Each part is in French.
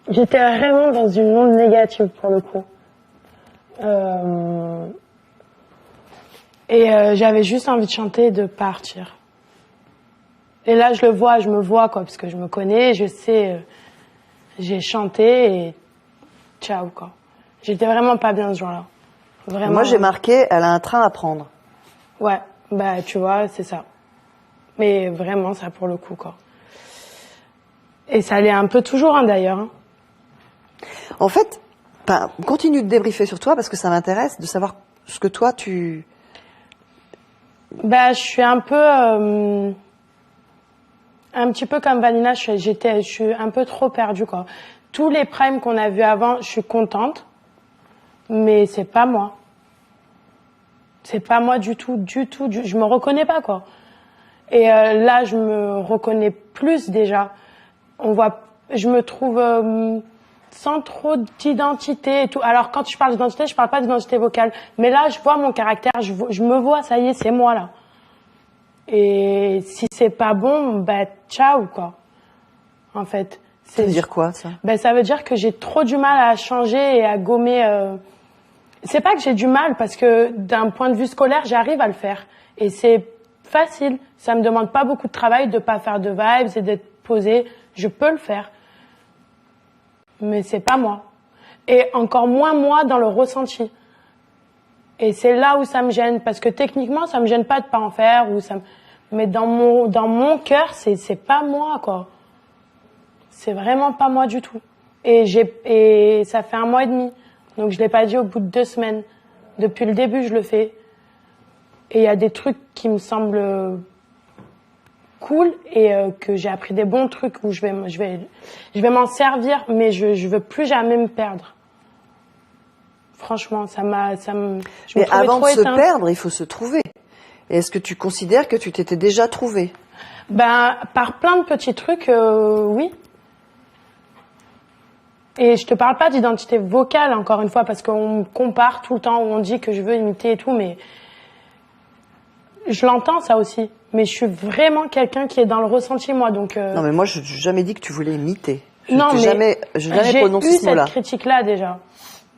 J'étais vraiment dans une onde négative pour le coup. J'avais juste envie de chanter et de partir. Et là, je me vois, quoi, parce que je me connais, je sais, j'ai chanté et ciao, quoi. J'étais vraiment pas bien ce jour-là. Vraiment. Moi, j'ai marqué, elle a un train à prendre. Ouais, bah, tu vois, c'est ça. Mais vraiment, ça pour le coup, quoi. Et ça allait un peu toujours, hein, d'ailleurs. Hein. En fait, continue de débriefer sur toi parce que ça m'intéresse de savoir ce que toi tu... Bah, je suis un peu... un petit peu comme Vanina, je suis un peu trop perdue, quoi. Tous les primes qu'on a vus avant, je suis contente, mais c'est pas moi. C'est pas moi du tout, je me reconnais pas, quoi. Et là, je me reconnais plus déjà. Je me trouve sans trop d'identité et tout. Alors, quand je parle d'identité, je parle pas d'identité vocale. Mais là, je vois mon caractère, je me vois, ça y est, c'est moi, là. Et si c'est pas bon, bah, ciao, quoi. En fait. Ça veut dire quoi, ça? Ben, ça veut dire que j'ai trop du mal à changer et à gommer. C'est pas que j'ai du mal, parce que d'un point de vue scolaire, j'arrive à le faire. Et c'est facile. Ça me demande pas beaucoup de travail de pas faire de vibes et d'être posée. Je peux le faire. Mais c'est pas moi. Et encore moins moi dans le ressenti. Et c'est là où ça me gêne, parce que techniquement, ça me gêne pas de pas en faire, mais dans mon cœur, c'est pas moi, quoi. C'est vraiment pas moi du tout. Et ça fait 1 mois et demi. Donc je l'ai pas dit au bout de 2 semaines. Depuis le début, je le fais. Et il y a des trucs qui me semblent cool et que j'ai appris des bons trucs où je vais m'en servir, mais je veux plus jamais me perdre. Franchement, Mais avant de se perdre, il faut se trouver. Et est-ce que tu considères que tu t'étais déjà trouvé? Ben, par plein de petits trucs, oui. Et je te parle pas d'identité vocale, encore une fois, parce qu'on me compare tout le temps, où on dit que je veux imiter et tout, mais je l'entends, ça aussi. Mais je suis vraiment quelqu'un qui est dans le ressenti, moi, donc... Non, mais moi, je n'ai jamais dit que tu voulais imiter. Non, mais jamais prononcé ce mot-là. J'ai eu cette critique-là, déjà.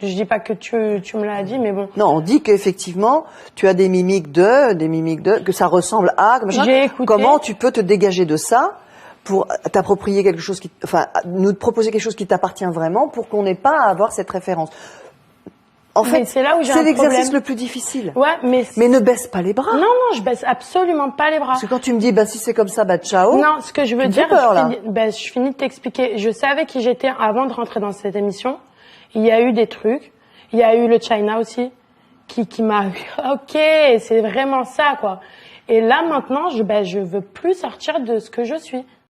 Je dis pas que tu me l'as dit, mais bon. Non, on dit qu'effectivement, tu as des mimiques que ça ressemble à, machin. J'ai écouté. Comment tu peux te dégager de ça pour t'approprier quelque chose nous proposer quelque chose qui t'appartient vraiment pour qu'on n'ait pas à avoir cette référence. En fait, c'est l'exercice le plus difficile. Ouais, mais ne baisse pas les bras. Non, je baisse absolument pas les bras. Parce que quand tu me dis, si c'est comme ça, ciao. Non, ce que je veux dire, je finis de t'expliquer. Je savais qui j'étais avant de rentrer dans cette émission. Il y a eu des trucs. Il y a eu le China aussi, qui m'a ok, c'est vraiment ça, quoi. Et là, maintenant, je veux plus sortir de ce que je suis.